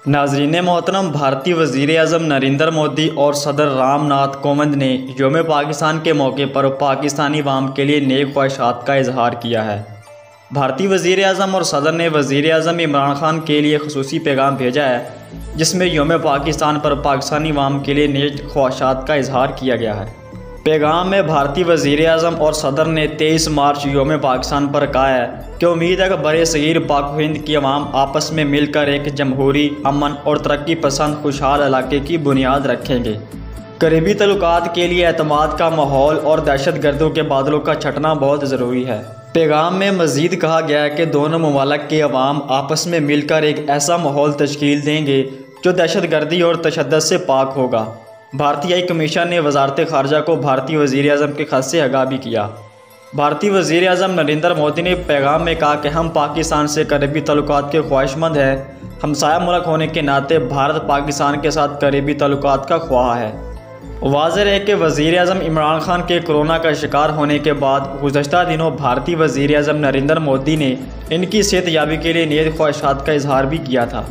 नाज़रीन मोहतरम, भारतीय वज़ीर-ए-आज़म नरेंद्र मोदी और सदर रामनाथ कोविंद ने यौम पाकिस्तान के मौके पर पाकिस्तानी अवाम के लिए नेक ख्वाहिशात का इजहार किया है। भारतीय वज़ीर-ए-आज़म और सदर ने वज़ीर-ए-आज़म इमरान खान के लिए ख़ुसूसी पैगाम भेजा है, जिसमें यौम पाकिस्तान पर पाकिस्तानी अवाम के लिए नेक ख्वाहिशात का इजहार किया गया है। पैगाम में भारतीय वज़ीर-ए-आज़म और सदर ने 23 मार्च यौम पाकिस्तान पर कहा है कि उम्मीद है कि बरे-सग़ीर पाक हिंद की अवाम आपस में मिलकर एक जमहूरी, अमन और तरक्की पसंद खुशहाल इलाके की बुनियाद रखेंगे। करीबी तल्लुकात के लिए एतमाद का माहौल और दहशत गर्दों के बादलों का छटना बहुत ज़रूरी है। पैगाम में मज़ीद कहा गया है कि दोनों ममालिक के अवाम आपस में मिलकर एक ऐसा माहौल तश्कील देंगे जो दहशत गर्दी और तशद्दुद से पाक होगा। भारतीय हाई कमीशन ने वज़ारत ख़ारजा को भारतीय वज़ीर-ए-आज़म के ख़त से आगाह भी किया। भारतीय वज़ीर-ए-आज़म नरेंद्र मोदी ने पैगाम में कहा कि हम पाकिस्तान से करीबी तल्लुकात के ख्वाहिशमंद हैं। हमसाया मुल्क होने के नाते भारत पाकिस्तान के साथ करीबी तल्लुकात का ख्वाह है। वाज़ेह है कि वज़ीर-ए-आज़म इमरान खान के कोरोना का शिकार होने के बाद गुज़श्ता दिनों भारतीय वज़ीर-ए-आज़म नरेंद्र मोदी ने इनकी सेहतयाबी के लिए नेक ख्वाहिशात का इजहार भी किया था।